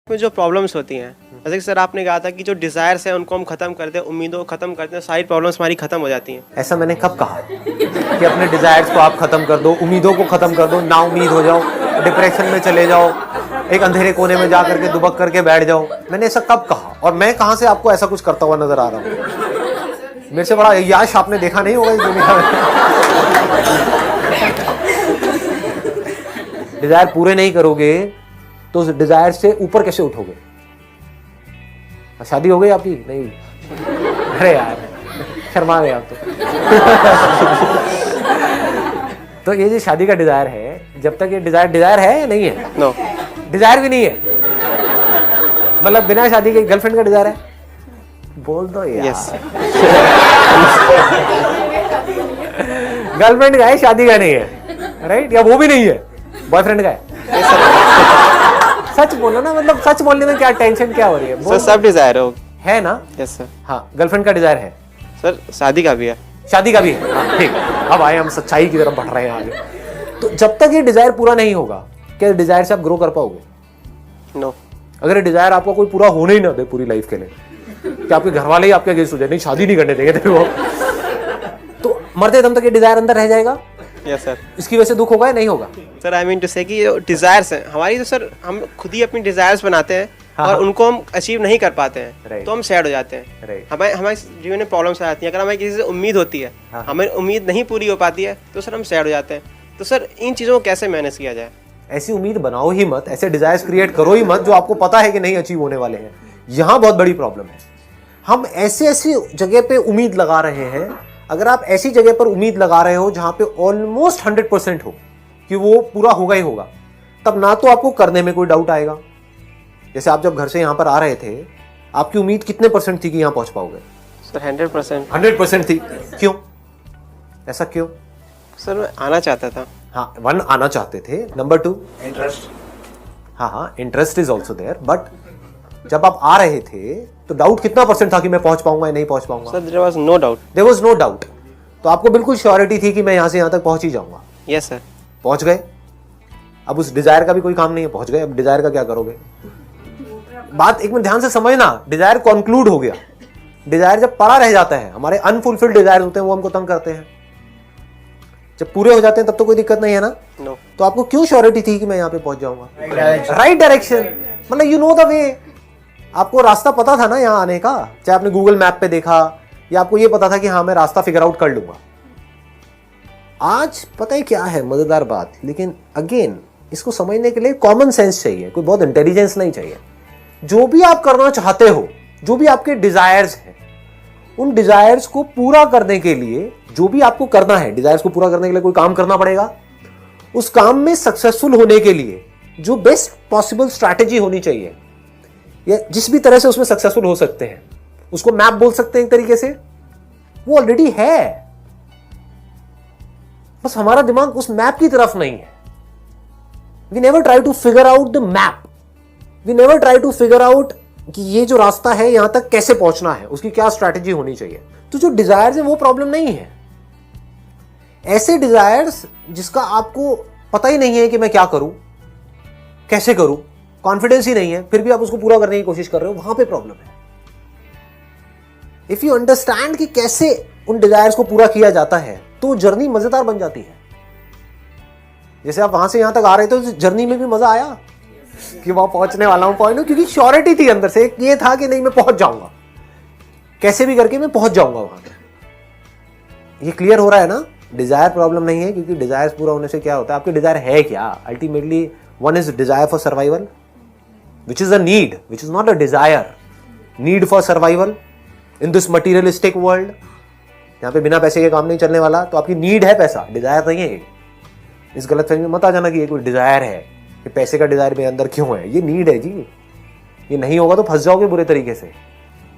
में जो प्रॉब्लम्स होती हैं, जैसे कि सर आपने कहा था कि जो डिज़ायर्स हैं उनको हम ख़त्म करते हैं, उम्मीदों को ख़त्म करते हैं, सारी प्रॉब्लम्स हमारी ख़त्म हो जाती हैं। ऐसा मैंने कब कहा कि अपने डिजायर्स को आप खत्म कर दो, उम्मीदों को खत्म कर दो, ना उम्मीद हो जाओ, डिप्रेशन में चले जाओ, एक अंधेरे कोने में जा करके दुबक करके बैठ जाओ? मैंने ऐसा कब कहा? और मैं कहां से आपको ऐसा कुछ करता हुआ नजर आ रहा हूं? मेरे से बड़ा यश आपने देखा नहीं होगा इस दुनिया में। डिजायर पूरे नहीं करोगे तो उस डिजायर से ऊपर कैसे उठोगे? शादी हो गई आपकी? नहीं। अरे यार शर्मा गए आप तो ये जो शादी का डिजायर है, जब तक ये डिजायर है या नहीं है? नो, डिजायर भी नहीं है, मतलब बिना शादी के गर्लफ्रेंड का डिजायर है? बोल दो यार। यस, गर्लफ्रेंड का है, शादी का नहीं है, राइट? या वो भी नहीं है, बॉयफ्रेंड का है। सच बोलो ना, मतलब सच बोलने में क्या टेंशन क्या हो रही है? सर सब डिज़ायर है ना? Yes sir. हाँ, गर्लफ्रेंड का डिजायर है सर, शादी का भी है। शादी का भी है। हाँ, ठीक। अब आए हम सच्चाई की तरफ बढ़ रहे हैं आगे। तो जब तक ये डिजायर पूरा नहीं होगा, क्या डिजायर से आप ग्रो कर पाओगे? नो। अगर ये डिजायर आपको कोई पूरा होने ही ना दे पूरी लाइफ के लिए, क्या आपके घर वाले ही आपके अगेंस्ट हो जाए, नहीं शादी नहीं करने देंगे तेरे को, तो मरते दम तक ये डिजायर अंदर रह जाएगा? Yes sir. इसकी वजह से दुख होगा या नहीं होगा? सर आई मीन टू से कि जो डिज़ायर्स हैं हमारी, तो सर हम खुद ही अपनी डिज़ायर्स बनाते हैं। हाँ, और हाँ। उनको हम अचीव नहीं कर पाते हैं, Right. तो हम सैड हो जाते हैं। Right. हमें हमारे जीवन में प्रॉब्लम्स आ जाती हैं। अगर हमें किसी से उम्मीद होती है, हाँ। हमें उम्मीद नहीं पूरी हो पाती है, तो सर हम सैड हो जाते हैं। तो सर इन चीज़ों को कैसे मैनेज किया जाए? ऐसी उम्मीद बनाओ ही मत, ऐसे डिजायर्स क्रिएट करो ही मत जो आपको पता है कि नहीं अचीव होने वाले हैं। यहां बहुत बड़ी प्रॉब्लम है। हम ऐसी जगह पे उम्मीद लगा रहे हैं। अगर आप ऐसी जगह पर उम्मीद लगा रहे हो जहां पे ऑलमोस्ट 100% हो कि वो पूरा होगा ही होगा, तब ना तो आपको करने में कोई डाउट आएगा। जैसे आप जब घर से यहां पर आ रहे थे, आपकी उम्मीद कितने % थी कि यहां पहुंच पाओगे? सर 100%। 100% थी। क्यों? ऐसा क्यों? सर मैं आना चाहता था। हाँ, 1 आना चाहते थे, नंबर 2 इंटरेस्ट। हाँ, interest is also there, but जब आप आ रहे थे तो डाउट कितना % था कि मैं पहुंच पाऊंगा या नहीं पहुंच पाऊंगा? Sir there was no doubt. There was no doubt. तो आपको बिल्कुल श्योरिटी थी कि मैं यहां से यहां तक पहुंच ही जाऊंगा। Yes sir. पहुंच गए। अब उस डिजायर का भी कोई काम नहीं है, पहुंच गए। अब डिजायर का क्या करोगे? बात एक मिनट ध्यान से समझना। डिजायर कंक्लूड हो गया। डिजायर जब पड़ा रह जाता है, हमारे अनफुलफिल्ड डिजायर होते हैं, वो हमको तंग करते हैं। जब पूरे हो जाते हैं तब तो कोई दिक्कत नहीं है ना? नो। तो आपको क्यों श्योरिटी थी कि मैं यहां पे पहुंच जाऊंगा? राइट डायरेक्शन, मतलब यू नो द वे। आपको रास्ता पता था ना यहां आने का, चाहे आपने गूगल मैप पे देखा या आपको ये पता था कि हाँ मैं रास्ता फिगर आउट कर लूंगा। आज पता है क्या है मजेदार बात, लेकिन अगेन इसको समझने के लिए कॉमन सेंस चाहिए, कोई बहुत इंटेलिजेंस नहीं चाहिए। जो भी आप करना चाहते हो, जो भी आपके डिजायर्स हैं, उन डिजायर्स को पूरा करने के लिए जो भी आपको करना है, डिजायर्स को पूरा करने के लिए कोई काम करना पड़ेगा। उस काम में सक्सेसफुल होने के लिए जो बेस्ट पॉसिबल स्ट्रैटेजी होनी चाहिए, या जिस भी तरह से उसमें सक्सेसफुल हो सकते हैं, उसको मैप बोल सकते हैं एक तरीके से, वो ऑलरेडी है। बस हमारा दिमाग उस मैप की तरफ नहीं है। We never try to figure out the map. We never try to figure out कि ये जो रास्ता है यहां तक कैसे पहुंचना है, उसकी क्या स्ट्रैटेजी होनी चाहिए। तो जो डिजायर्स है वो प्रॉब्लम नहीं है। ऐसे डिजायर्स जिसका आपको पता ही नहीं है कि मैं क्या करूं, कैसे करूं, कॉन्फिडेंस ही नहीं है, फिर भी आप उसको पूरा करने की कोशिश कर रहे हो, वहां पे प्रॉब्लम है। इफ यू अंडरस्टैंड कि कैसे उन डिजायर्स को पूरा किया जाता है, तो जर्नी मजेदार बन जाती है। जैसे आप वहां से यहां तक आ रहे थे, तो जर्नी में भी मजा आया कि वहां पहुंचने वाला हूं, पॉइंट, क्योंकि श्योरिटी थी अंदर से, ये था कि नहीं मैं पहुंच जाऊंगा, कैसे भी करके मैं पहुंच जाऊंगा वहां पे। ये क्लियर हो रहा है ना? डिजायर प्रॉब्लम नहीं है, क्योंकि डिजायर पूरा होने से क्या होता है, आपके डिजायर है क्या ultimately? One is desire for survival, which is a need, which is not a desire. Need for survival in this materialistic world. यहाँ पे बिना पैसे के काम नहीं चलने वाला, तो आपकी नीड है पैसा, डिजायर नहीं है। इस गलत फहमी में मत आ जाना कि ये कोई डिजायर है, कि पैसे का डिजायर मेरे अंदर क्यों है। ये नीड है जी। ये नहीं होगा तो फंस जाओगे बुरे तरीके से,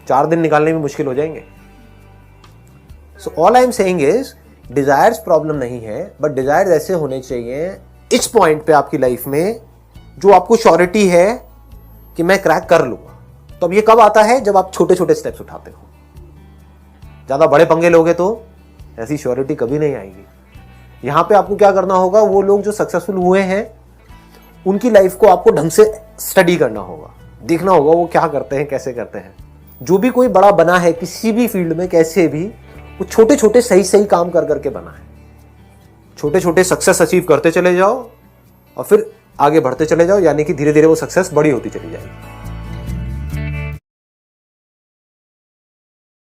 4 दिन निकालने में मुश्किल हो जाएंगे। So all I am saying is, desires problem नहीं है, बट डिजायर्स ऐसे होने चाहिए इस पॉइंट पे आपकी लाइफ में जो आपको श्योरिटी है कि मैं क्रैक कर लूंगा। तो अब ये कब आता है? जब आप छोटे छोटे स्टेप्स उठाते हो। ज्यादा बड़े पंगे लोगे तो ऐसी श्योरिटी कभी नहीं आएगी। यहां पे आपको क्या करना होगा, वो लोग जो सक्सेसफुल हुए हैं उनकी लाइफ को आपको ढंग से स्टडी करना होगा। देखना होगा वो क्या करते हैं, कैसे करते हैं। जो भी कोई बड़ा बना है किसी भी फील्ड में, कैसे भी, वो छोटे छोटे सही सही काम कर करके बना है। छोटे छोटे सक्सेस अचीव करते चले जाओ और फिर आगे बढ़ते चले जाओ, यानी कि धीरे धीरे वो सक्सेस बड़ी होती चली जाएगी।